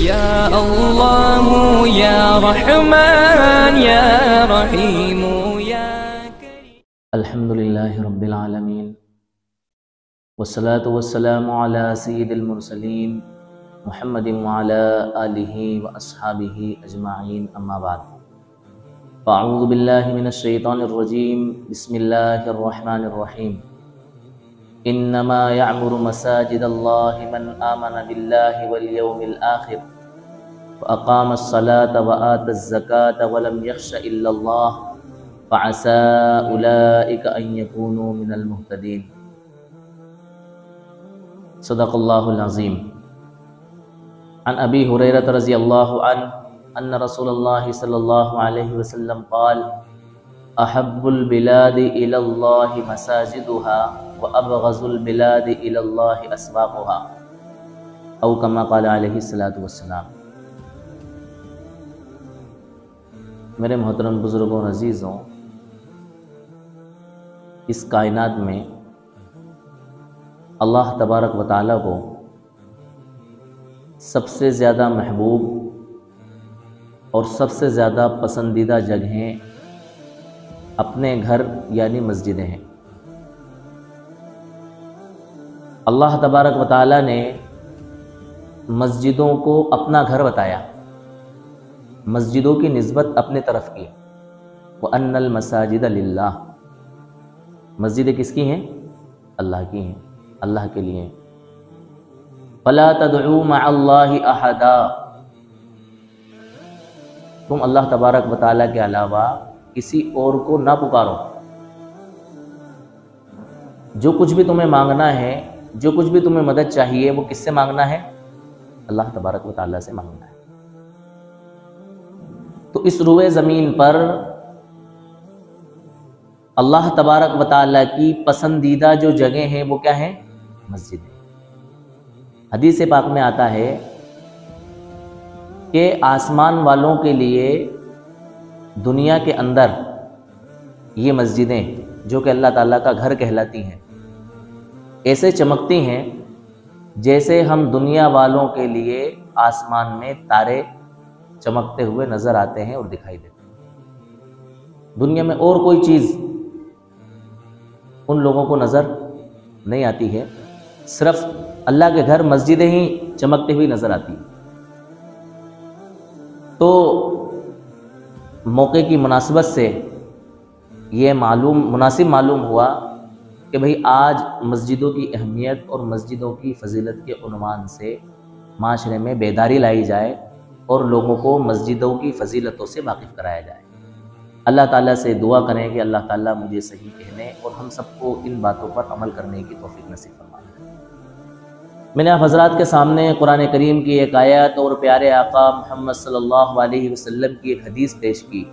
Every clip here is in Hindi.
या अल्लाह या रहमान या रहीम या करीम। अल्हम्दुलिल्लाहि रब्बिल आलमीन वस्सलातु वस्सलामु अला सय्यिदिल मुरसलीन मुहम्मदिन व अला आलिहि व अस्हाबिहि अजमाइन अम्मा बाद। अऊज़ु बिल्लाहि मिनश शैतानिर रजीम बिस्मिल्लाहिर रहमानिर रहीम। इन्नमा यअमुरु मसाजिदल्लाहि मन आमन बिल्लाहि वल यौमिल आखिर व अक़ामस सलाता व आतज़ ज़काता व लम यख़्श इल्लल्लाह फ़असा उलाइका अन यकूनु मिनल मुहतदीन। सदक़ल्लाहुल अज़ीम। अन अबी हुरैरह रज़ियल्लाहु अन्हु अन्न रसूलल्लाहि सल्लल्लाहु अलैहि वसल्लम क़ाल अहब्बुल बिलादि इलल्लाहि मसाजिदुहा व अबग़ज़ुल बिलादि इलल्लाहि अस्वाक़ुहा औ कमा क़ाल अलैहि सलातु वस्सलाम। मेरे मोहतरम बुज़ुर्गों अज़ीज़ों, इस कायनात में अल्लाह तबारक व तआला को सबसे ज़्यादा महबूब और सबसे ज़्यादा पसंदीदा जगहें अपने घर यानी मस्जिदें हैं। अल्लाह तबारक व तआला ने मस्जिदों को अपना घर बताया, मस्जिदों की निस्बत अपने तरफ की। व अन्नल मसाजिद लिल्लाह, मस्जिदें किसकी हैं? अल्लाह की हैं, अल्लाह के लिए। फला तदउ मअल्लाहि अहदा, तुम अल्लाह तबारक व तआला के अलावा किसी और को ना पुकारो। जो कुछ भी तुम्हें मांगना है, जो कुछ भी तुम्हें मदद चाहिए, वो किससे मांगना है? अल्लाह तबारक व तआला से मांगना है। तो इस रुए ज़मीन पर अल्लाह तबारक व तआला की पसंदीदा जो जगह हैं वो क्या हैं? मस्जिद है। हदीस पाक में आता है कि आसमान वालों के लिए दुनिया के अंदर ये मस्जिदें जो कि अल्लाह ताला का घर कहलाती हैं, ऐसे चमकती हैं जैसे हम दुनिया वालों के लिए आसमान में तारे चमकते हुए नज़र आते हैं और दिखाई देते हैं। दुनिया में और कोई चीज़ उन लोगों को नज़र नहीं आती है, सिर्फ अल्लाह के घर मस्जिदें ही चमकती हुई नज़र आती हैं। तो मौके की मुनासिबत से ये मुनासिब मालूम हुआ कि भाई आज मस्जिदों की अहमियत और मस्जिदों की फ़जीलत के उन्वान से माशरे में बेदारी लाई जाए और लोगों को मस्जिदों की फ़जीलतों से वाकिफ़ कराया जाए। अल्लाह ताला से दुआ करें कि अल्लाह ताला मुझे सही कहने और हम सबको इन बातों पर अमल करने की तौफीक नसीब फरमाए। मैंने आप हज़रात के सामने कुरान करीम की एक आयत और प्यारे आका मोहम्मद सल्लल्लाहु अलैहि वसल्लम की एक हदीस पेश की।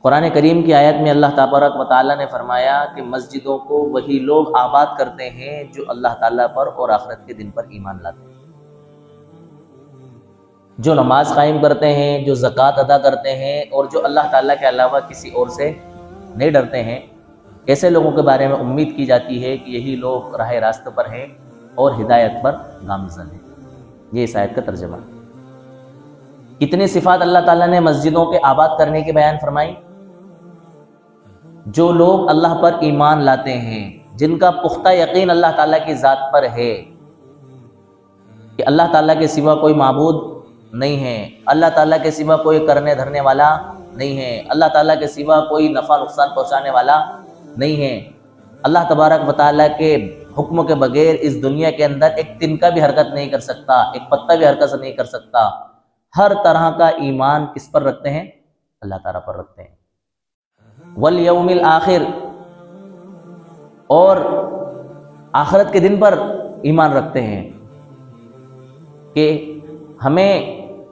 कुरान करीम की आयत में अल्लाह तबारक व तआला ने फरमाया कि मस्जिदों को वही लोग आबाद करते हैं जो अल्लाह ताला पर और आखिरत के दिन पर ईमान लाते हैं, जो नमाज कायम करते हैं, जो ज़कात अदा करते हैं और जो अल्लाह ताला के अलावा किसी और से नहीं डरते हैं। ऐसे लोगों के बारे में उम्मीद की जाती है कि यही लोग राह रास्ते पर हैं और हिदायत पर गामज़न है। ये इस आयत का तर्जुमा। कितनी सिफात अल्लाह ताला ने मस्जिदों के आबाद करने की बयान फरमाई। जो लोग अल्लाह पर ईमान लाते हैं, जिनका पुख्ता यकीन अल्लाह ताला की ज़ात पर है कि अल्लाह ताला के सिवा कोई माबूद नहीं है, अल्लाह ताला के सिवा कोई करने धरने वाला नहीं है, अल्लाह ताला के सिवा कोई नफ़ा नुकसान पहुँचाने वाला नहीं है। अल्लाह तबारक व तआला के हुक्म के बगैर इस दुनिया के अंदर एक तिनका भी हरकत नहीं कर सकता, एक पत्ता भी हरकत नहीं कर सकता। हर तरह का ईमान किस पर रखते हैं? अल्लाह ताला पर रखते हैं। वल यौमिल आखिर, और आखिरत के दिन पर ईमान रखते हैं कि हमें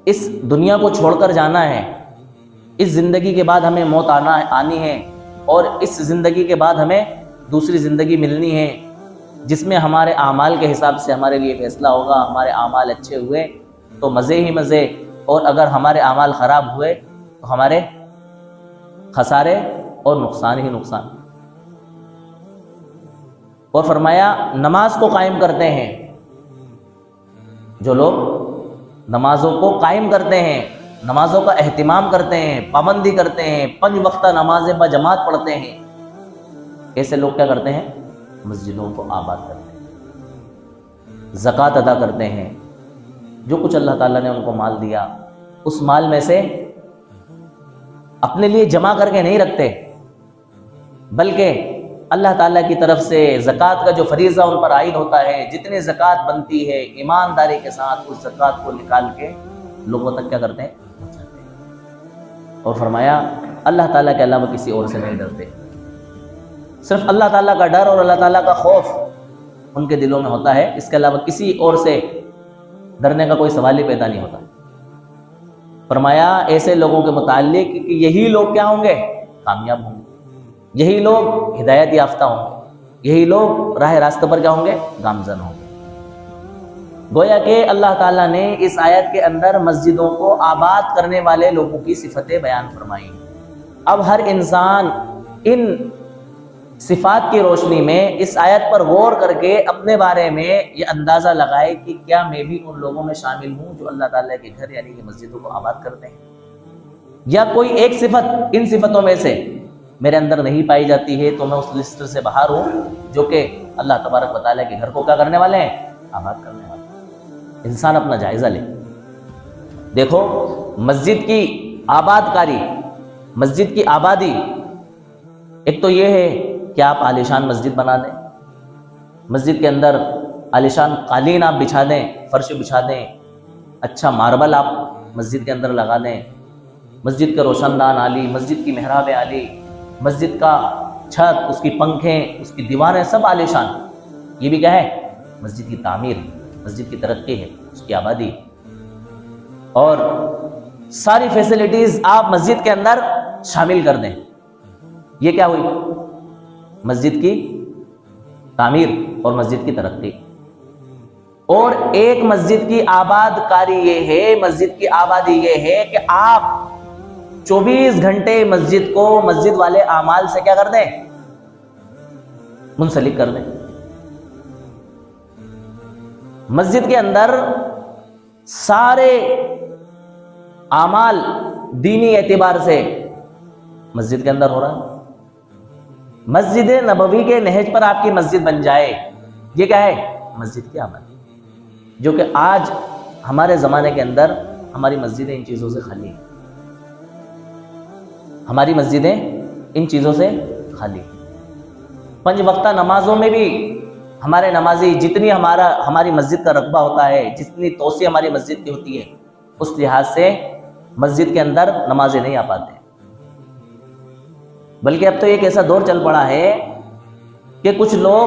इस दुनिया को छोड़कर जाना है, इस ज़िंदगी के बाद हमें मौत आनी है और इस ज़िंदगी के बाद हमें दूसरी ज़िंदगी मिलनी है जिसमें हमारे आमाल के हिसाब से हमारे लिए फैसला होगा। हमारे आमाल अच्छे हुए तो मज़े ही मज़े, और अगर हमारे आमाल ख़राब हुए तो हमारे खसारे और नुकसान ही नुकसान। और फरमाया नमाज को कायम करते हैं जो लोग नमाजों को कायम करते हैं, नमाजों का एहतिमाम करते हैं, पाबंदी करते हैं, 5 वक्ता नमाजें बजमात पढ़ते हैं, ऐसे लोग क्या करते हैं? मस्जिदों को आबाद करते हैं, ज़कात अदा करते हैं। जो कुछ अल्लाह ताला ने उनको माल दिया, उस माल में से अपने लिए जमा करके नहीं रखते, बल्कि अल्लाह ताला की तरफ से ज़कात का जो फरीज़ा उन पर आयद होता है, जितने ज़कात बनती है, ईमानदारी के साथ उस ज़कात को निकाल के लोगों तक क्या करते हैं? पहुँचाते हैं। और फरमाया अल्लाह ताला के अलावा किसी और से नहीं डरते, सिर्फ अल्लाह ताला का डर और अल्लाह ताला का खौफ उनके दिलों में होता है, इसके अलावा किसी और से डरने का कोई सवाल ही पैदा नहीं होता। फरमाया ऐसे लोगों के मुताल्लिक कि यही लोग क्या होंगे? कामयाब होंगे, यही लोग हिदायत याफ्ता होंगे, यही लोग राह रास्ते पर क्या होंगे? गामजन होंगे। गोया कि अल्लाह ताला ने इस आयत के अंदर मस्जिदों को आबाद करने वाले लोगों की सिफतें बयान फरमाई। अब हर इंसान इन सिफात की रोशनी में इस आयत पर गौर करके अपने बारे में ये अंदाज़ा लगाए कि क्या मैं भी उन लोगों में शामिल हूँ जो अल्लाह ताला के घर यानी कि मस्जिदों को आबाद करते हैं, या कोई एक सिफत इन सिफतों में से मेरे अंदर नहीं पाई जाती है तो मैं उस लिस्ट से बाहर हूँ जो कि अल्लाह तबारक व तआला के घर को क्या करने वाले हैं? आबाद करने वाले। इंसान अपना जायज़ा ले, देखो मस्जिद की आबादकारी, मस्जिद की आबादी, एक तो ये है कि आप आलिशान मस्जिद बना दें, मस्जिद के अंदर आलिशान कालीन आप बिछा दें, फर्श बिछा दें, अच्छा मार्बल आप मस्जिद के अंदर लगा दें, मस्जिद के रोशनदान आली, मस्जिद की मेहराब आली, मस्जिद का छत, उसकी पंखें, उसकी दीवारें सब आलिशान। ये भी क्या है? मस्जिद की तामीर, मस्जिद की तरक्की है, उसकी आबादी। और सारी फैसिलिटीज आप मस्जिद के अंदर शामिल कर दें, ये क्या हुई? मस्जिद की तामीर और मस्जिद की तरक्की। और एक मस्जिद की आबादकारी ये है, मस्जिद की आबादी ये है कि आप 24 घंटे मस्जिद को मस्जिद वाले आमाल से क्या कर दें? मुंसलिक कर दें। मस्जिद के अंदर सारे आमाल दीनी एतबार से मस्जिद के अंदर हो रहा है। मस्जिद नबवी के नहज पर आपकी मस्जिद बन जाए, ये क्या है? मस्जिद की आबादी, जो कि आज हमारे ज़माने के अंदर हमारी मस्जिदें इन चीज़ों से खाली हैं। हमारी मस्जिदें इन चीज़ों से खाली। 5 वक्ता नमाजों में भी हमारे नमाजी, जितनी हमारी मस्जिद का रकबा होता है, जितनी तोसी हमारी मस्जिद की होती है, उस लिहाज से मस्जिद के अंदर नमाजें नहीं आ पाते। बल्कि अब तो एक ऐसा दौर चल पड़ा है कि कुछ लोग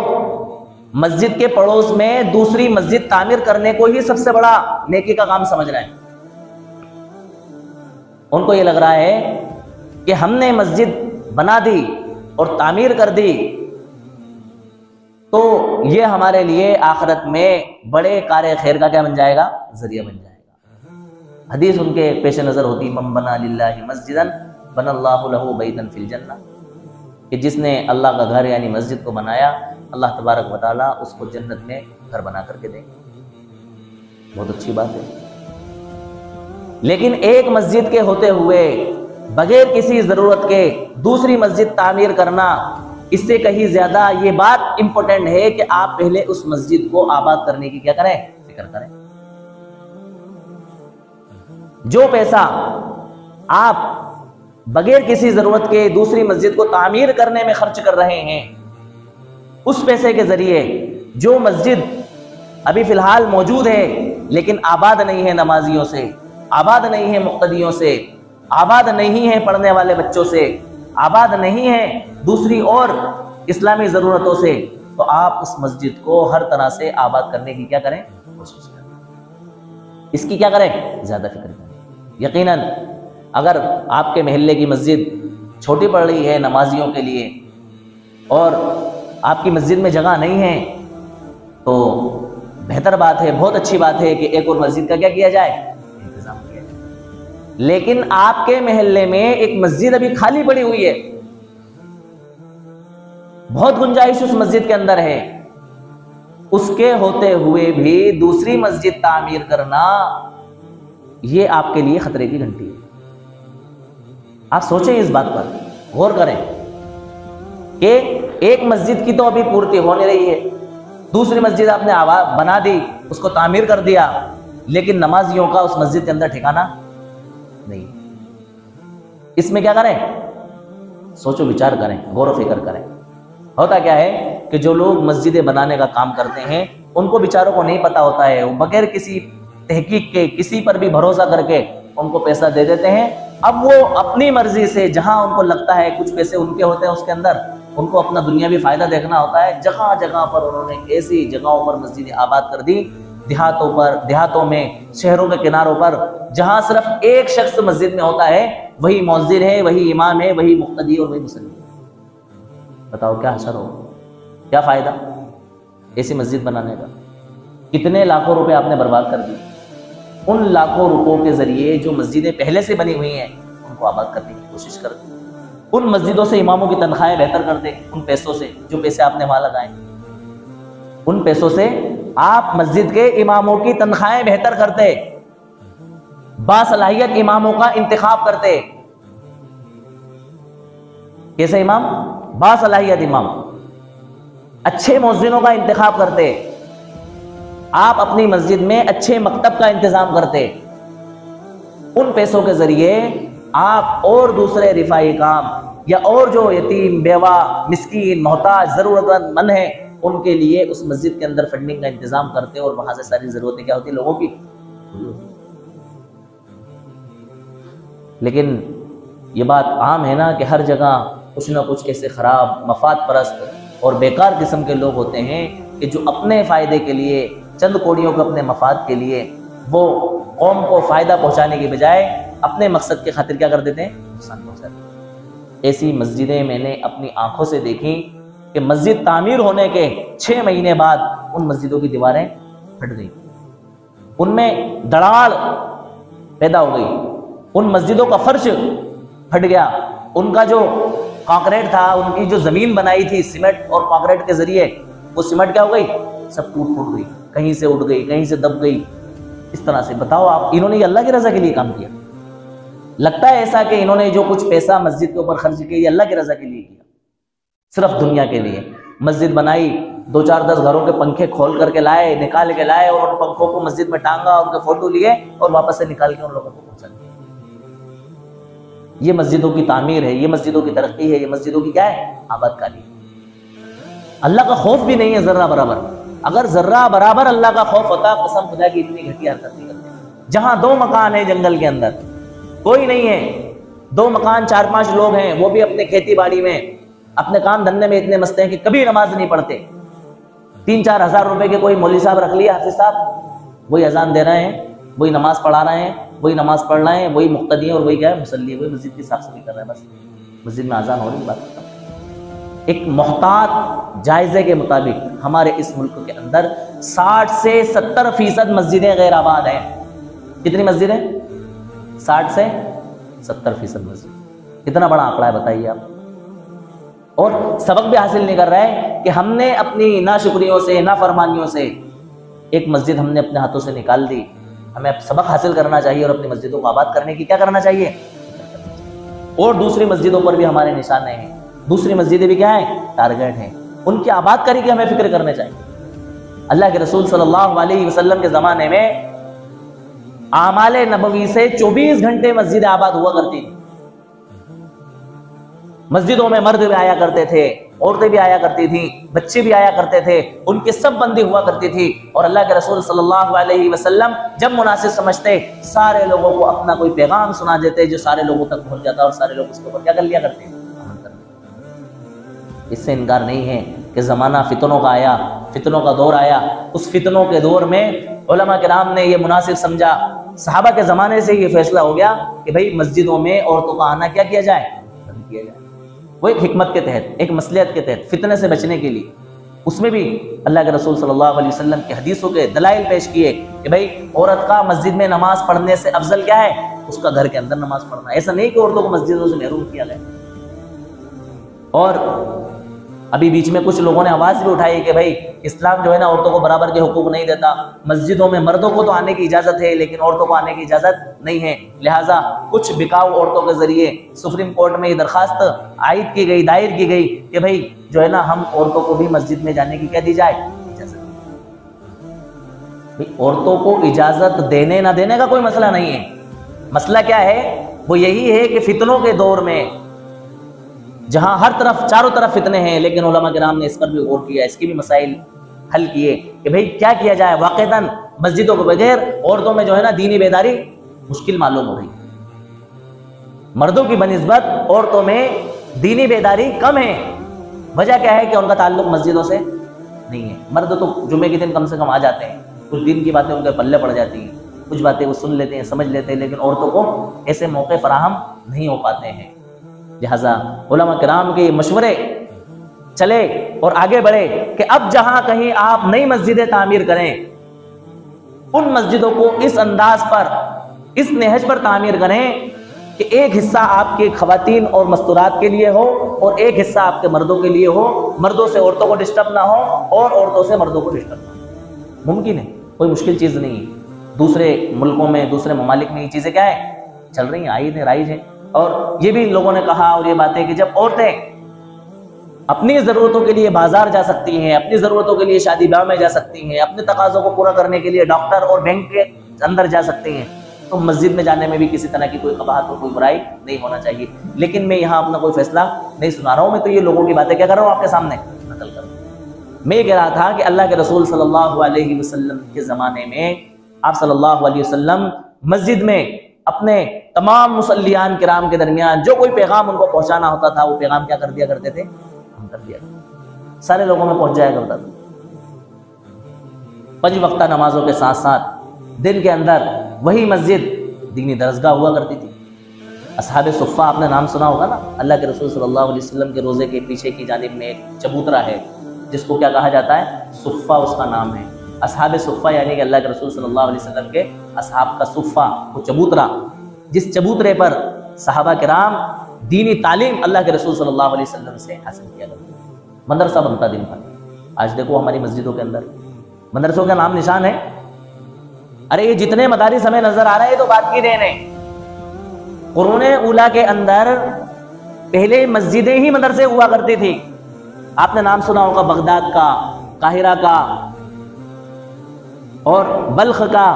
मस्जिद के पड़ोस में दूसरी मस्जिद तामीर करने को ही सबसे बड़ा नेकी का काम समझ रहे हैं। उनको ये लग रहा है कि हमने मस्जिद बना दी और तामीर कर दी तो ये हमारे लिए आखिरत में बड़े कार्य खैर का क्या बन जाएगा? जरिया बन जाएगा। हदीस उनके पेश नजर होती, मन बना लिल्लाहि मस्जिदन बनल्लाहु लहू बैतन फिल जन्ना, कि जिसने अल्लाह का घर यानी मस्जिद को बनाया, अल्लाह तबारक व तआला उसको जन्नत में घर बना करके देंगे। बहुत अच्छी बात है। लेकिन एक मस्जिद के होते हुए बगैर किसी जरूरत के दूसरी मस्जिद तामीर करना, इससे कहीं ज्यादा ये बात इंपॉर्टेंट है कि आप पहले उस मस्जिद को आबाद करने की क्या करें? फिक्र करें। जो पैसा आप बगैर किसी जरूरत के दूसरी मस्जिद को तामीर करने में खर्च कर रहे हैं, उस पैसे के जरिए जो मस्जिद अभी फिलहाल मौजूद है लेकिन आबाद नहीं है नमाजियों से, आबाद नहीं है मुक्तदियों से, आबाद नहीं है पढ़ने वाले बच्चों से, आबाद नहीं है दूसरी और इस्लामी ज़रूरतों से, तो आप उस मस्जिद को हर तरह से आबाद करने की क्या करें? कोशिश करें। इसकी क्या करें? ज़्यादा फिक्र करें। यकीनन अगर आपके महल्ले की मस्जिद छोटी पड़ रही है नमाजियों के लिए और आपकी मस्जिद में जगह नहीं है, तो बेहतर बात है, बहुत अच्छी बात है कि एक और मस्जिद का क्या किया जाए? इंतजाम किया जाए। लेकिन आपके महल्ले में एक मस्जिद अभी खाली पड़ी हुई है, बहुत गुंजाइश उस मस्जिद के अंदर है, उसके होते हुए भी दूसरी मस्जिद तामीर करना ये आपके लिए खतरे की घंटी है। आप सोचें इस बात पर, गौर करें कि एक मस्जिद की तो अभी पूर्ति हो नहीं रही है, दूसरी मस्जिद आपने आवाज बना दी, उसको तामीर कर दिया, लेकिन नमाजियों का उस मस्जिद के अंदर ठिकाना नहीं। इसमें क्या करें? सोचो, विचार करें, गौर फिक्र करें। होता क्या है कि जो लोग मस्जिदें बनाने का काम करते हैं उनको बेचारों को नहीं पता होता है, वो बगैर किसी तहकीक के, किसी पर भी भरोसा करके उनको पैसा दे देते हैं। अब वो अपनी मर्जी से जहां उनको लगता है कुछ पैसे उनके होते हैं उसके अंदर, उनको अपना दुनियावी फायदा देखना होता है, जगह जगह पर उन्होंने ऐसी जगहों पर मस्जिदें आबाद कर दी, देहातों पर, देहातों में, शहरों के किनारों पर, जहां सिर्फ एक शख्स मस्जिद में होता है, वही मौज़िन है, वही इमाम है, वही मुक्तदी और वही मुसल्ली। बताओ क्या असर हो, क्या फायदा ऐसी मस्जिद बनाने का? कितने लाखों रुपए आपने बर्बाद कर दिए। उन लाखों रुपयों के जरिए जो मस्जिदें पहले से बनी हुई हैं उनको आबाद करने की कोशिश कर दे। उन मस्जिदों से इमामों की तनख्वाहें बेहतर कर दे, उन पैसों से, जो पैसे आपने वहां लगाए, उन पैसों से आप मस्जिद के इमामों की तनख्वाहें बेहतर करते, बासलाहियत इमामों का इंतखाब करते। कैसे इमाम? बासलाहियत इमाम, अच्छे मौज़िनों का इंतखाब करते। आप अपनी मस्जिद में अच्छे मकतब का इंतजाम करते। उन पैसों के जरिए आप और दूसरे रिफाई काम या और जो यतीम, बेवा, मिस्कीन, मोहताज, जरूरतमंद है, उनके लिए उस मस्जिद के अंदर फंडिंग का इंतजाम करते और वहां से सारी जरूरतें क्या होती है लोगों की। लेकिन ये बात आम है ना कि हर जगह कुछ ना कुछ ऐसे खराब, मफाद परस्त और बेकार किस्म के लोग होते हैं कि जो अपने फायदे के लिए, चंद कोड़ियों को अपने मफाद के लिए, वो कौम को फायदा पहुंचाने के बजाय अपने मकसद के खातिर क्या कर देते हैं? नुकसान पहुंचा देते हैं। ऐसी मस्जिदें मैंने अपनी आंखों से देखी कि मस्जिद तामीर होने के 6 महीने बाद उन मस्जिदों की दीवारें फट गई, उनमें दरार पैदा हो गई, उन मस्जिदों का फर्श फट गया, उनका जो कंक्रीट था, उनकी जो जमीन बनाई थी सीमेंट और कंक्रीट के जरिए, वो सीमेंट क्या हो गई? सब टूट फूट गई, कहीं से उड़ गई, कहीं से दब गई। इस तरह से बताओ आप, इन्होंने अल्लाह की रजा के लिए काम किया? लगता है ऐसा कि इन्होंने जो कुछ पैसा मस्जिद के ऊपर खर्च किया, ये अल्लाह की रजा के लिए किया, सिर्फ दुनिया के लिए। मस्जिद बनाई, 2-4-10 घरों के पंखे खोल करके लाए, निकाल के लाए, और उन पंखों को मस्जिद में टांगा, उनके फोटो लिए और वापस से निकाल के उन लोगों को पहुंचा दिया। ये मस्जिदों की तामीर है, ये मस्जिदों की तरक्की है, ये मस्जिदों की क्या है? आबादकारी। अल्लाह का खौफ भी नहीं है जर्रा बराबर। अगर जर्रा बराबर अल्लाह का खौफ होता, कसम खुदा की इतनी घटिया हरकत नहीं करते। जहां 2 मकान है जंगल के अंदर, कोई नहीं है, 2 मकान, 4-5 लोग हैं, वो भी अपने खेती बाड़ी में, अपने काम धंधे में इतने मस्त हैं कि कभी नमाज नहीं पढ़ते। 3-4 हज़ार रुपए के कोई मौलवी साहब रख लिया, हाफिज साहब, वही अजान दे रहे हैं, वही नमाज पढ़ा रहे हैं, वही नमाज पढ़ रहे हैं, वही मुक्तदी है और वही क्या है? मुसल्ली है, वही मस्जिद की साफ सफाई कर रहे हैं, बस मस्जिद में अजान हो रही बात। एक मोहतात जायजे के मुताबिक हमारे इस मुल्क के अंदर 60 से 70% मस्जिदें गैर आबाद हैं। कितनी मस्जिदें? 60 से 70% मस्जिद। कितना बड़ा आंकड़ा है बताइए आप। और सबक भी हासिल नहीं कर रहा है कि हमने अपनी नाशुक्रियों से, नाफरमानियों से एक मस्जिद हमने अपने हाथों से निकाल दी। हमें अब सबक हासिल करना चाहिए और अपनी मस्जिदों को आबाद करने की क्या करना चाहिए? और दूसरी मस्जिदों पर भी हमारे निशाने हैं, दूसरी मस्जिदें भी क्या है? टारगेट हैं, उनकी आबादकारी की हमें फिक्र करने चाहिए। अल्लाह के रसूल सल्लल्लाहु अलैहि वसल्लम के ज़माने में आमाले नबवी से 24 घंटे मस्जिदें आबाद हुआ करती थी। मस्जिदों में मर्द भी आया करते थे, औरतें भी आया करती थी, बच्चे भी आया करते थे, उनकी सब बंदी हुआ करती थी। और अल्लाह के रसूल सल्लल्लाहु अलैहि वसल्लम जब मुनासिब समझते, सारे लोगों को अपना कोई पैगाम सुना देते जो सारे लोगों तक पहुंच जाता और सारे लोग उसके ऊपर क्या कर लिया करते? इससे इनकार नहीं है कि ज़माना फितनों का आया, फितनों का दौर आया। उस फितनों के दौर में उलमा किराम ने ये मुनासिब समझा, सहाबा के ज़माने से ये फैसला हो गया कि भाई मस्जिदों में औरतों का आना क्या किया जाए? बंद किया जाए। वो एक हिकमत के तहत, एक मसलियत के तहत, फितने से बचने के लिए। उसमें भी अल्लाह के रसूल सल्लल्लाहु अलैहि वसल्लम की हदीसों के दलाइल पेश किए कि भाई औरत का मस्जिद में नमाज पढ़ने से अफजल क्या है? उसका घर के अंदर नमाज पढ़ना। ऐसा नहीं कि औरतों को मस्जिदों से महरूम किया गया। और अभी बीच में कुछ लोगों ने आवाज भी उठाई कि भाई इस्लाम जो है ना औरतों को बराबर के हुकूक नहीं देता, मस्जिदों में मर्दों को तो आने की इजाजत है लेकिन औरतों को आने की इजाजत नहीं है, लिहाजा कुछ बिकाऊ औरतों के जरिए सुप्रीम कोर्ट में ये दरखास्त आयद की गई, दायर की गई कि भाई जो है ना हम औरतों को भी मस्जिद में जाने की क्या दी जाए, इजाजत। भाई औरतों को इजाजत देने ना देने का कोई मसला नहीं है, मसला क्या है वो यही है कि फितनों के दौर में जहां हर तरफ चारों तरफ फितने हैं, लेकिन उलमा किराम ने इस पर भी गौर किया, इसके भी मसाइल हल किए कि भाई क्या किया जाए। वाक़ईतन मस्जिदों के बगैर औरतों में जो है ना दीनी बेदारी मुश्किल मालूम हो रही, मर्दों की बनिस्बत औरतों में दीनी बेदारी कम है। वजह क्या है कि उनका ताल्लुक मस्जिदों से नहीं है। मर्द तो जुमे के दिन कम से कम आ जाते हैं, कुछ दिन की बातें उनके पल्ले पड़ जाती हैं, कुछ बातें वो सुन लेते हैं, समझ लेते हैं, लेकिन औरतों को ऐसे मौके फराहम नहीं हो पाते हैं। लिहाजा उलमा किराम के मशवरे चले और आगे बढ़े कि अब जहां कहीं आप नई मस्जिदें तामीर करें, उन मस्जिदों को इस अंदाज पर, इस नहज पर तामीर करें कि एक हिस्सा आपके खवातीन और मस्तूरात के लिए हो और एक हिस्सा आपके मर्दों के लिए हो, मर्दों से औरतों को डिस्टर्ब ना हो और औरतों से मर्दों को डिस्टर्ब ना हो। मुमकिन है, कोई मुश्किल चीज़ नहीं है। दूसरे मुल्कों में, दूसरे ममालिक में ये चीज़ें क्या है, चल रही हैं, आयद है, राइज है। और ये भी लोगों ने कहा और ये बातें कि जब औरतें अपनी ज़रूरतों के लिए बाजार जा सकती हैं, अपनी ज़रूरतों के लिए शादी ब्याह में जा सकती हैं, अपने तकाज़ों को पूरा करने के लिए डॉक्टर और बैंक के अंदर जा सकती हैं, तो मस्जिद में जाने में भी किसी तरह की कोई कबाहत और कोई बुराई नहीं होना चाहिए। लेकिन मैं यहाँ अपना कोई फैसला नहीं सुना रहा हूँ, मैं तो ये लोगों की बातें क्या कर रहा हूँ आपके सामने नकल कर रहा हूँ। मैं ये कह रहा था कि अल्लाह के रसूल सल्लल्लाहु अलैहि वसल्लम के ज़माने में आप सल्लल्लाहु अलैहि वसल्लम मस्जिद में अपने तमाम मुसल्लियान किराम के दरमियान जो कोई पैगाम उनको पहुंचाना होता था, वो पैगाम क्या कर दिया करते थे, हम कर दिया करते, सारे लोगों में पहुंच जाया करता था। 5 वक्ता नमाजों के साथ साथ दिन के अंदर वही मस्जिद दीनी दरसगाह हुआ करती थी। असहाबे सुफ़ा आपने नाम सुना होगा ना, अल्लाह के रसूल सल्लल्लाहु अलैहि वसल्लम के रोज़े के पीछे की जानिब में एक चबूतरा है जिसको क्या कहा जाता है, सुफ़ा उसका नाम है। असहाबे सुफ़ा यानी कि अल्लाह के रसूल सल्लल्लाहु अलैहि वसल्लम के असहाब का सुफ़ा, वो चबूतरा, जिस चबूतरे पर सहाबा किराम दीनी तालीम अल्लाह के रसूल सल्लल्लाहु अलैहि वसल्लम से हासिल किया करते। मदरसा बनता दिन भर। आज देखो हमारी मस्जिदों के अंदर मदरसों का नाम निशान है। अरे ये जितने मदारिस हमें नजर आ रहे हैं तो बात की देन है। कुरान उला के अंदर पहले मस्जिदें ही मदरसे हुआ करती थी। आपने नाम सुना होगा बगदाद का, काहिरा का और बल्ख का,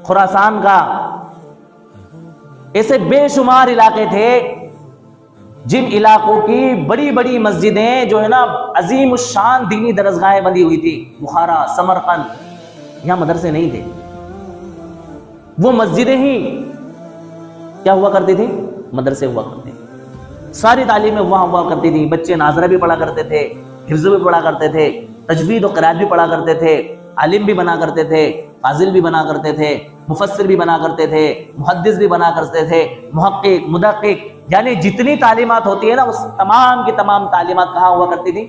खुरासान का। ऐसे बेशुमार इलाके थे जिन इलाकों की बड़ी बड़ी मस्जिदें जो है ना अजीम उशान दीनी दरसगाहें बनी हुई थी। बुखारा, समरकंद, यहां मदरसे नहीं थे। वो मस्जिदें ही क्या हुआ करती थी, मदरसे हुआ करते थे। सारी तालीमें वहां हुआ करती थी। बच्चे नाजरा भी पढ़ा करते थे, हिफ्ज़ भी पढ़ा करते थे, तजवीद और क़िराअत भी पढ़ा करते थे, आलिम भी बना करते थे, फाजिल भी बना करते थे, मुफस्सिर भी बना करते थे, मुहद्दिस भी बना करते थे, मुहक्किक, मुदक्किक, यानी जितनी तालीमात होती है ना उस तमाम की तमाम तालीमात कहाँ हुआ करती थी,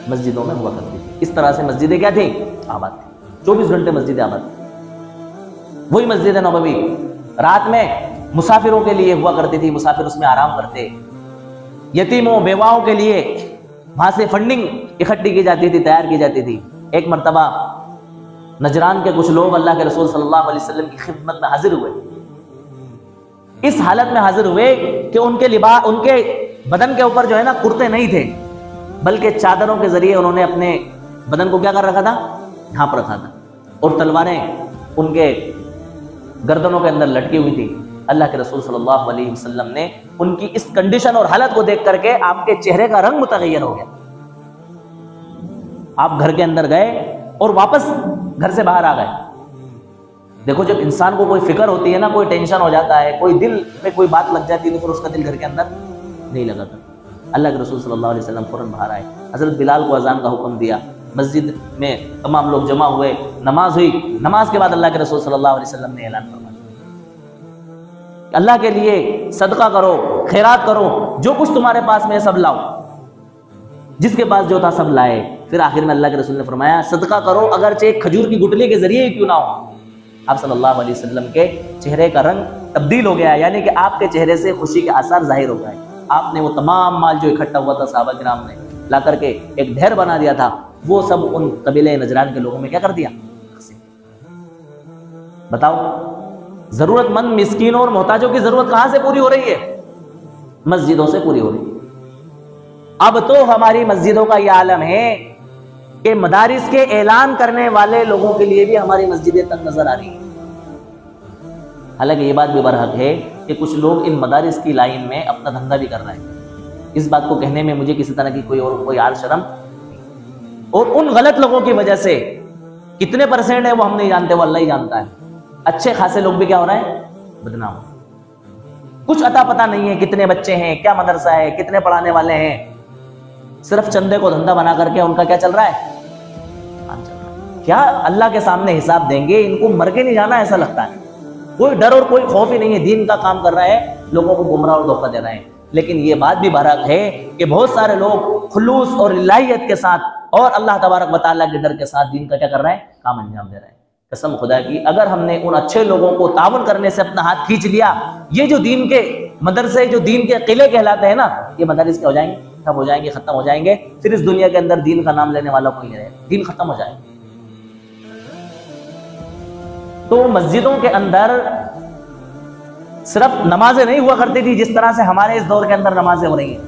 मस्जिदों में हुआ करती थी। इस तरह से मस्जिदें क्या थी, आबाद थी। 24 घंटे मस्जिदें आबाद थी। वही मस्जिद नबवी रात में मुसाफिरों के लिए हुआ करती थी, मुसाफिर उसमें आराम करते। यतीमों बेवाओं के लिए वहां से फंडिंग इकट्ठी की जाती थी, तैयार की जाती थी। एक मरतबा नजरान के कुछ लोग अल्लाह के रसूल सल्लल्लाहु अलैहि वसल्लम की खिदमत में हाजिर हुए। इस हालत में हाजिर हुए कि उनके बदन के ऊपर जो है ना कुर्ते नहीं थे, बल्कि चादरों के जरिए उन्होंने अपने बदन को क्या कर रखा था, यहाँ पर रखा था, और तलवारें उनके गर्दनों के अंदर लटकी हुई थी। अल्लाह के रसूल सल्लल्लाहु अलैहि वसल्लम ने उनकी इस कंडीशन और हालत को देख करके आपके चेहरे का रंग मुतगय्यर हो गया। आप घर के अंदर गए और वापस घर से बाहर आ गए। देखो जब इंसान को कोई फिक्र होती है ना, कोई टेंशन हो जाता है, कोई दिल में कोई बात लग जाती है, तो फिर उसका दिल घर के अंदर नहीं लगा था। अल्लाह के रसूल सल्लल्लाहु अलैहि वसल्लम फौरन बाहर आए, हजरत बिलाल को अजान का हुक्म दिया, मस्जिद में तमाम लोग जमा हुए, नमाज हुई। नमाज के बाद अल्लाह के रसूल सल्लल्लाहु अलैहि वसल्लम ने ऐलान फरमाया, अल्लाह के लिए सदका करो, खैरात करो, जो कुछ तुम्हारे पास में सब लाओ। जिसके पास जो था सब लाए। फिर आखिर में अल्लाह के रसूल ने फरमाया, सदका करो अगरचे एक खजूर की गुठली के जरिए क्यों ना हो। आप सल्लल्लाहु अलैहि वसल्लम के चेहरे का रंग तब्दील हो गया, यानी कि आपके चेहरे से खुशी के आसार जाहिर हो गए। आपने वो तमाम माल जो इकट्ठा हुआ था सहाबा किराम ने ला करके एक ढेर बना दिया था, वो सब उन कबीले नजरान के लोगों में क्या कर दिया? बताओ, जरूरतमंद मिस्कीनों और मोहताजों की जरूरत कहां से पूरी हो रही है? मस्जिदों से पूरी हो रही है। अब तो हमारी मस्जिदों का यह आलम है कि मदारिस के ऐलान करने वाले लोगों के लिए भी हमारी मस्जिदें तंग नजर आ रही हैं। हालांकि ये बात भी बरहक है कि कुछ लोग इन मदारिस की लाइन में अपना धंधा भी कर रहे हैं। इस बात को कहने में मुझे किसी तरह की कोई आर शर्म, और उन गलत लोगों की वजह से कितने परसेंट है वो हम नहीं जानते, वो अल्लाह ही जानता है। अच्छे खासे लोग भी क्या हो रहे हैं? बदनाम। कुछ अता पता नहीं है कितने बच्चे हैं, क्या मदरसा है, कितने पढ़ाने वाले हैं। सिर्फ चंदे को धंधा बना करके उनका क्या चल रहा है? क्या अल्लाह के सामने हिसाब देंगे? इनको मर के नहीं जाना ऐसा लगता है। कोई डर और कोई खौफ ही नहीं है। दीन का काम कर रहा है, लोगों को गुमराह और धोखा दे रहे हैं। लेकिन ये बात भी बरहक है कि बहुत सारे लोग खुलूस और इलाहियत के साथ और अल्लाह तबारक व तआला के डर के साथ दीन का क्या कर रहे हैं? काम अंजाम दे रहे हैं। कसम खुदा की, अगर हमने उन अच्छे लोगों को तावन करने से अपना हाथ खींच लिया, ये जो दीन के मदरसे, जो दीन के किले कहलाते हैं ना, ये मदारिस क्या हो जाएंगे? खत्म हो जाएंगे, खत्म हो जाएंगे। फिर इस दुनिया के अंदर दीन का नाम लेने वाला कोई नहीं रहेगा, दीन खत्म हो जाएगा। तो मस्जिदों के अंदर सिर्फ नमाजें नहीं हुआ करती थी जिस तरह से हमारे इस दौर के अंदर नमाजें हो रही हैं,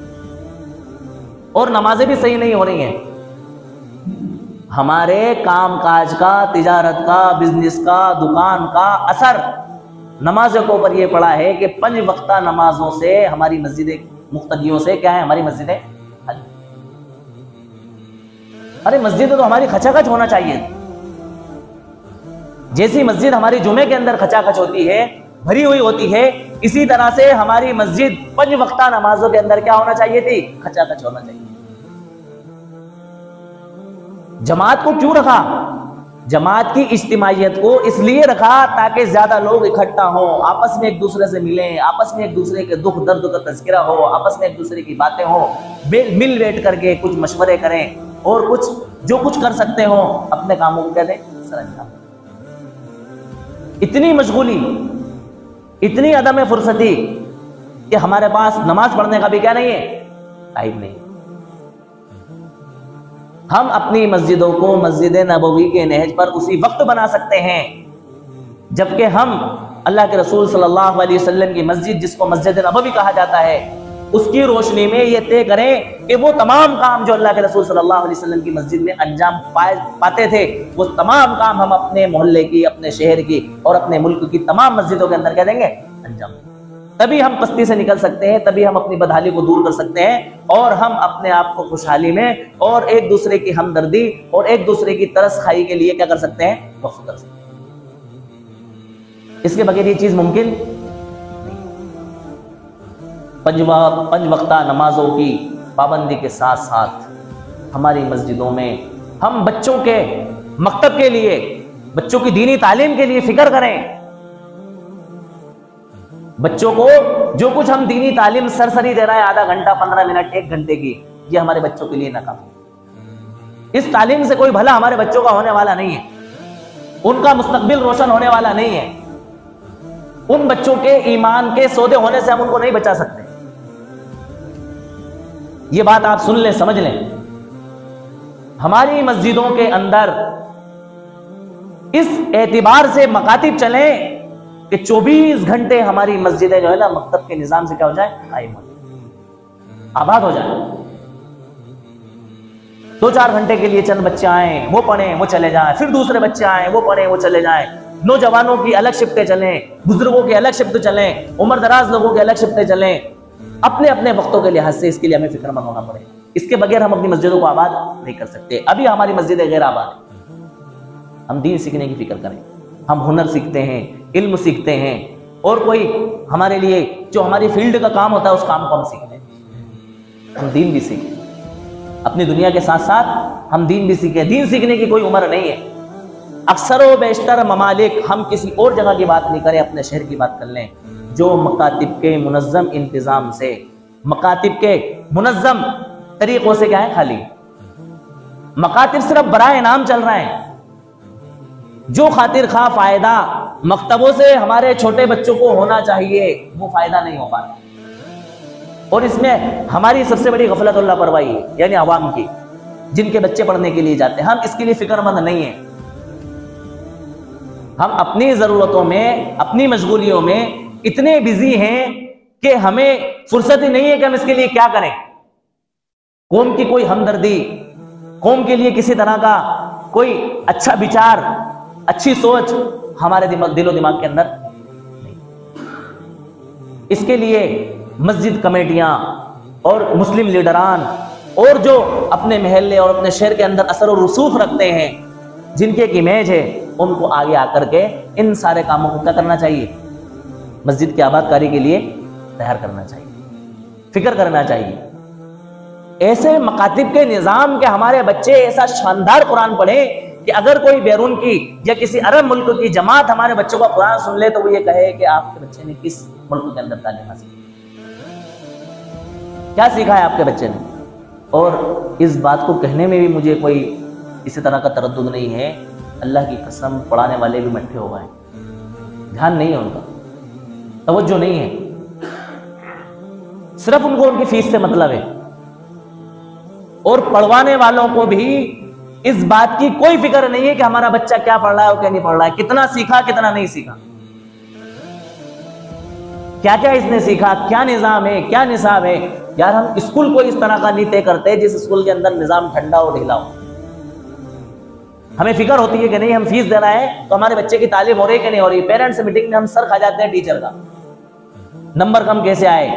और नमाजें भी सही नहीं हो रही हैं। हमारे कामकाज का, तिजारत का, बिजनेस का, दुकान का असर नमाजों के ऊपर यह पड़ा है कि 5 वक्ता नमाजों से हमारी मस्जिदें, मुक्तदियों से क्या है? हमारी मस्जिदें। अरे मस्जिद तो हमारी खचाखच होना चाहिए। जैसी मस्जिद हमारी जुमे के अंदर खचाखच होती है, भरी हुई होती है, इसी तरह से हमारी मस्जिद 5 वक्ता नमाजों के अंदर क्या होना चाहिए थी? खचाखच होना चाहिए। जमात को क्यों रखा? जमात की इज्तिमाइयत को इसलिए रखा ताकि ज्यादा लोग इकट्ठा हो, आपस में एक दूसरे से मिलें, आपस में एक दूसरे के दुख दर्द का तज़किरा हो, आपस में एक दूसरे की बातें हो, मिल बैठ करके कुछ मशवरे करें और कुछ जो कुछ कर सकते हो अपने कामों को क्या दें? सरअंजाम। इतनी मशगूली, इतनी अदम फुर्सती कि हमारे पास नमाज पढ़ने का भी क्या नहीं है? टाइम नहीं। हम अपनी मस्जिदों को मस्जिद नबवी के नहज पर उसी वक्त बना सकते हैं जबकि हम अल्लाह के रसूल सल्लल्लाहु अलैहि वसल्लम की मस्जिद, जिसको मस्जिद नबवी कहा जाता है, उसकी रोशनी में ये तय करें कि वो तमाम काम जो अल्लाह के रसूल सल्लल्लाहु अलैहि वसल्लम की मस्जिद में अंजाम पाते थे, वो तमाम काम हम अपने मोहल्ले की, अपने शहर की और अपने मुल्क की तमाम मस्जिदों के अंदर क्या देंगे? अंजाम। तभी हम पस्ती से निकल सकते हैं, तभी हम अपनी बदहाली को दूर कर सकते हैं और हम अपने आप को खुशहाली में और एक दूसरे की हमदर्दी और एक दूसरे की तरस खाई के लिए क्या कर सकते हैं? वक्फ कर सकते हैं। इसके बगैर ये चीज मुमकिन नहीं। 5 वक्ता नमाजों की पाबंदी के साथ साथ हमारी मस्जिदों में हम बच्चों के मकतब के लिए, बच्चों की दीनी तालीम के लिए फिक्र करें। बच्चों को जो कुछ हम दीनी तालीम सरसरी दे रहे हैं, आधा घंटा, 15 मिनट, 1 घंटे की, ये हमारे बच्चों के लिए नाकाफी। इस तालीम से कोई भला हमारे बच्चों का होने वाला नहीं है, उनका मुस्तकबिल रोशन होने वाला नहीं है। उन बच्चों के ईमान के सौदे होने से हम उनको नहीं बचा सकते। ये बात आप सुन लें, समझ लें। हमारी मस्जिदों के अंदर इस एतबार से मकातिब चलें कि 24 घंटे हमारी मस्जिदें जो है ना मकतब के निजाम से क्या हो जाए? कायम हो जाए, आबाद हो जाए। 2-4 घंटे के लिए चंद बच्चे आए, वो पढ़ें, वो चले जाएं, फिर दूसरे बच्चे आए, वो पढ़ें, वो चले जाएं। नौजवानों की अलग शिफ्टें चलें, बुजुर्गों की अलग शिफ्ट चलें, उम्र दराज लोगों की अलग शिफ्टें चलें। अपने अपने वक्तों के लिहाज से इसके लिए हमें फिक्रमंद होना पड़े। इसके बगैर हम अपनी मस्जिदों को आबाद नहीं कर सकते। अभी हमारी मस्जिदें गैर आबाद है। हम दीन सीखने की फिक्र करें, हम हुनर सीखते हैं, इल्म सीखते हैं, और कोई हमारे लिए जो हमारी फील्ड का काम होता है उस काम को हम सीखते हैं। हम दीन भी सीखें, अपनी दुनिया के साथ साथ हम दीन भी सीखें। दीन सीखने की कोई उम्र नहीं है। अक्सर व बेशतर ममालिक, हम किसी और जगह की बात नहीं करें, अपने शहर की बात कर लें, जो मकातिब के मुनज़्ज़म इंतजाम से, मकातिब के मुनज़्ज़म तरीकों से क्या है? खाली मकातिब सिर्फ बराए नाम चल रहे हैं। जो खातिर खा फायदा मकतबों से हमारे छोटे बच्चों को होना चाहिए, वो फायदा नहीं हो पाता। और इसमें हमारी सबसे बड़ी गफलत और लापरवाही है, यानी आवाम की, जिनके बच्चे पढ़ने के लिए जाते हैं। हम इसके लिए फिक्रमंद नहीं है। हम अपनी जरूरतों में, अपनी मशगूलियों में इतने बिजी हैं कि हमें फुर्सत ही नहीं है कि हम इसके लिए क्या करें। कौम की कोई हमदर्दी, कौम के लिए किसी तरह का कोई अच्छा विचार, अच्छी सोच हमारे दिलो दिमाग के अंदर नहीं। इसके लिए मस्जिद कमेटियां और मुस्लिम लीडरान और जो अपने महल्ले और अपने शहर के अंदर असर और रसूख रखते हैं, जिनके एक इमेज है, उनको आगे आकर के इन सारे कामों को क्या करना चाहिए? मस्जिद की आबादकारी के लिए तैयार करना चाहिए, फिक्र करना चाहिए। ऐसे मकातिब के निजाम के हमारे बच्चे ऐसा शानदार कुरान पढ़े कि अगर कोई बैरून की या किसी अरब मुल्क की जमात हमारे बच्चों का कुरान सुन ले तो वो ये कहे कि आपके बच्चे ने किस मुल्क के अंदर तालीम हासिल की, क्या सीखा है आपके बच्चे ने। और इस बात को कहने में भी मुझे कोई किसी तरह का तरद्दुद नहीं है। अल्लाह की कसम, पढ़ाने वाले भी मट्ठे हो गए, ध्यान नहीं है उनका, तवज्जो नहीं है, सिर्फ उनको उनकी फीस से मतलब है। और पढ़वाने वालों को भी इस बात की कोई फिक्र नहीं है कि हमारा बच्चा क्या पढ़ रहा है और क्या नहीं पढ़ रहा है, कितना सीखा कितना नहीं सीखा, क्या क्या इसने सीखा, क्या निजाम है, क्या निसाब है। यार हम स्कूल को इस तरह का नहीं तय करते जिस स्कूल के अंदर निजाम ठंडा और ढीला हो। हमें फिक्र होती है कि नहीं, हम फीस दे रहे हैं तो हमारे बच्चे की तालीम हो रही है कि नहीं हो रही। पेरेंट्स मीटिंग में हम सर खा जाते हैं टीचर का, नंबर कम कैसे आए।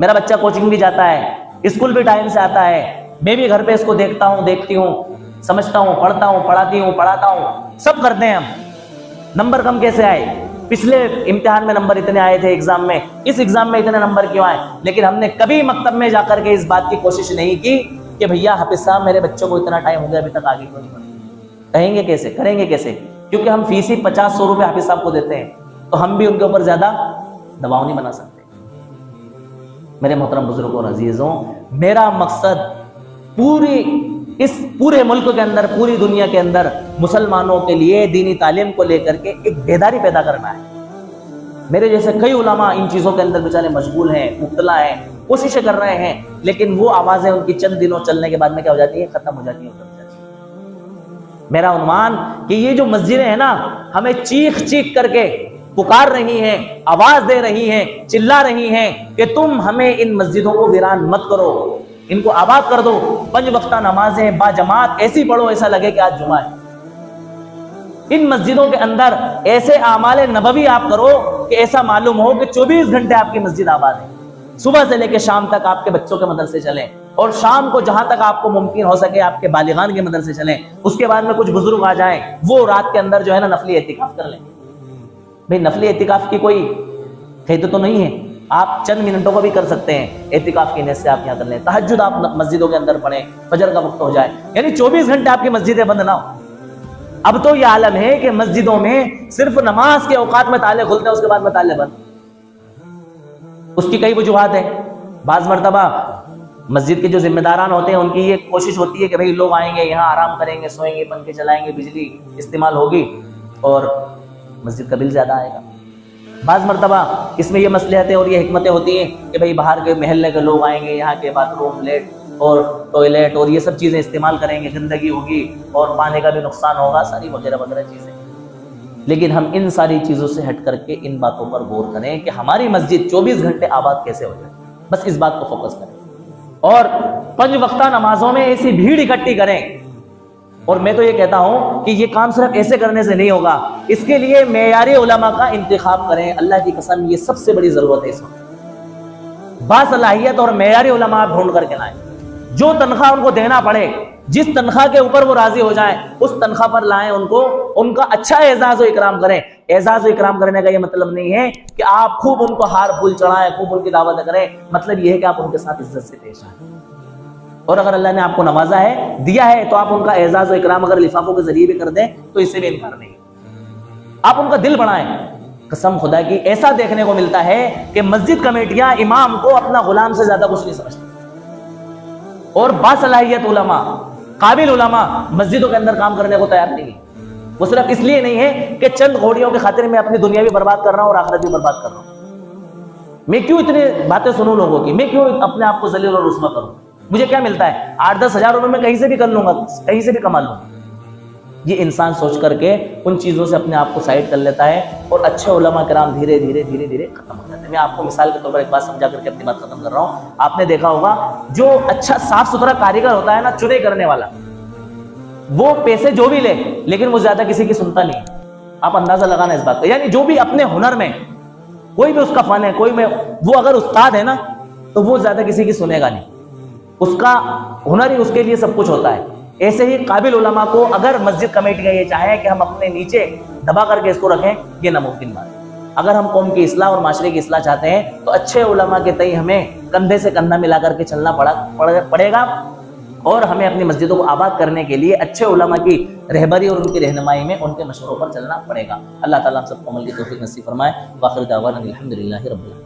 मेरा बच्चा कोचिंग भी जाता है, स्कूल भी टाइम से आता है, मैं भी घर पे इसको देखता हूँ, देखती हूँ, समझता हूँ, पढ़ता हूँ, पढ़ाती हूँ, पढ़ाता हूँ, सब करते हैं हम। नंबर कम कैसे आए? पिछले इम्तिहान में नंबर इतने आए थे एग्जाम में, इस एग्जाम में इतने नंबर क्यों आए? लेकिन हमने कभी मकतब में जाकर के इस बात की कोशिश नहीं की कि भैया हाफिज साहब मेरे बच्चों को इतना टाइम हो गया अभी तक आगे क्यों नहीं बढ़े। कहेंगे कैसे, करेंगे कैसे? क्योंकि हम फीस ही 50-100 रुपए हाफिज साहब को देते हैं, तो हम भी उनके ऊपर ज्यादा दबाव नहीं बना सकते। मेरे मोहतरम बुजुर्गों और अजीजों, मेरा मकसद पूरे मुल्क के अंदर, पूरी दुनिया के अंदर मुसलमानों के लिए दीनी तालीम को लेकर के एक बेदारी पैदा करना है। मेरे जैसे कई उलमा इन चीजों के अंदर बेचारे मशगूल हैं, मुब्तला हैं, कोशिशें कर रहे हैं, लेकिन वो आवाजें उनकी चंद दिनों चलने के बाद में क्या हो जाती है? खत्म हो जाती है। मेरा अनुमान कि ये जो मस्जिदें हैं ना, हमें चीख चीख करके पुकार रही हैं, आवाज दे रही हैं, चिल्ला रही हैं कि तुम हमें इन मस्जिदों को वीरान मत करो, इनको आबाद कर दो। 5 वक्ता नमाजें बाजमात ऐसी पढ़ो ऐसा लगे कि आज जुमा है। इन मस्जिदों के अंदर ऐसे आमाले नबवी आप करो कि ऐसा मालूम हो कि 24 घंटे आपकी मस्जिद आबाद है। सुबह से लेकर शाम तक आपके बच्चों के मदरसे चलें, और शाम को जहां तक आपको मुमकिन हो सके आपके बालिगान के मदरसे चलें। उसके बाद में कुछ बुजुर्ग आ जाएं, वो रात के अंदर जो है ना नफली एतिकाफ कर लें। भाई नफली एतिकाफ की कोई खैद तो नहीं है, आप चंद मिनटों का भी कर सकते हैं। एतिकाफ की नियत से आप यहाँ कर लें, तहज्जुद आप मस्जिदों के अंदर पढ़ें, फजर का वक्त हो जाए, यानी 24 घंटे आपकी मस्जिदें बंद ना हो। अब तो ये आलम है कि मस्जिदों में सिर्फ नमाज के औकात में ताले खुलते हैं, उसके बाद में ताले बंद। उसकी कई वजूहात है। बाज मरतबा मस्जिद के जो जिम्मेदारान होते हैं उनकी ये कोशिश होती है कि भाई लोग आएंगे, यहाँ आराम करेंगे, सोएंगे, पंखे चलाएंगे, बिजली इस्तेमाल होगी और मस्जिद का बिल ज्यादा आएगा। बाज मरतबा इसमें ये मसलहतें और ये हिकमतें होती हैं कि भाई बाहर के महल्ले के लोग आएंगे, यहाँ के बाथरूम, लेट और टॉयलेट और ये सब चीज़ें इस्तेमाल करेंगे, गंदगी होगी और पानी का भी नुकसान होगा, सारी वगैरह वगैरह चीज़ें। लेकिन हम इन सारी चीज़ों से हट करके इन बातों पर गौर करें कि हमारी मस्जिद 24 घंटे आबाद कैसे हो जाए। बस इस बात को फोकस करें और 5 वक्ता नमाजों में ऐसी भीड़ इकट्ठी करें। और मैं तो ये कहता हूं कि ये काम सिर्फ ऐसे करने से नहीं होगा, इसके लिए मेयारी उलमा का इंतखाब करें। अल्लाह की कसम ये सबसे बड़ी जरूरत है इस वक्त। बासलाहियत और मेयारी उलमा आप ढूंढ करके लाएं, जो तनख्वाह उनको देना पड़े, जिस तनख्वाह के ऊपर वो राजी हो जाएं, उस तनख्वाह पर लाएं उनको, उनका अच्छा एजाज और इकराम करें। एजाज और इकराम करने का ये मतलब नहीं है कि आप खूब उनको हार फूल चढ़ाएं, खूब उनकी दावत करें। मतलब ये है कि आप उनके साथ इज्जत से पेश आए। और अगर अल्लाह ने आपको नवाजा है, दिया है, तो आप उनका एजाज और इकराम अगर लिफाफों के जरिए भी कर दें तो इससे भी इनकार नहीं। आप उनका दिल बढ़ाएं। कसम खुदा की ऐसा देखने को मिलता है कि मस्जिद कमेटियां इमाम को अपना गुलाम से ज्यादा कुछ नहीं समझती, और बासलाहियत उलमा, काबिल उलमा मस्जिदों के अंदर काम करने को तैयार नहीं है। वो सिर्फ इसलिए नहीं है कि चंद घोड़ियों के खातिर मैं अपनी दुनिया भी बर्बाद कर रहा हूं और आखिरत भी बर्बाद कर रहा हूं। मैं क्यों इतनी बातें सुनूं लोगों की, मैं क्यों अपने आप को जलील और रुस्वा करूं, मुझे क्या मिलता है, 8-10 हज़ार रुपए मैं कहीं से भी कर लूंगा, कहीं से भी कमा लूंगा। ये इंसान सोच करके उन चीज़ों से अपने आप को साइड कर लेता है और अच्छे उलमा किराम धीरे धीरे धीरे धीरे खत्म हो जाते हैं। मैं आपको मिसाल के तौर पर एक बात समझा करके अपनी बात खत्म कर रहा हूँ। आपने देखा होगा जो अच्छा साफ सुथरा कारीगर होता है ना, चुनाई करने वाला, वो पैसे जो भी ले लेकिन वो ज्यादा किसी की सुनता नहीं है। आप अंदाजा लगाना इस बात का, यानी जो भी अपने हुनर में कोई भी उसका फन है, कोई में वो अगर उस्ताद है ना तो वो ज्यादा किसी की सुनेगा नहीं, उसका हुनर ही उसके लिए सब कुछ होता है। ऐसे ही काबिल उलमा को अगर मस्जिद कमेटी का ये चाहे कि हम अपने नीचे दबा करके इसको रखें, ये नामुमकिन बात है। अगर हम कौम की इस्लाह और माशरे की इस्लाह चाहते हैं तो अच्छे उलमा के तई हमें कंधे से कंधा मिला करके चलना पड़ेगा और हमें अपनी मस्जिदों को आबाद करने के लिए अच्छे उलमा की रहबरी और उनकी रहनुमाई में उनके मशवरों पर चलना पड़ेगा। अल्लाह ताला हम सबको अमल की तौफीक नसीब फरमाए। वाखिर दावाना अल्हम्दुलिल्लाहि रब्बिल आलमीन।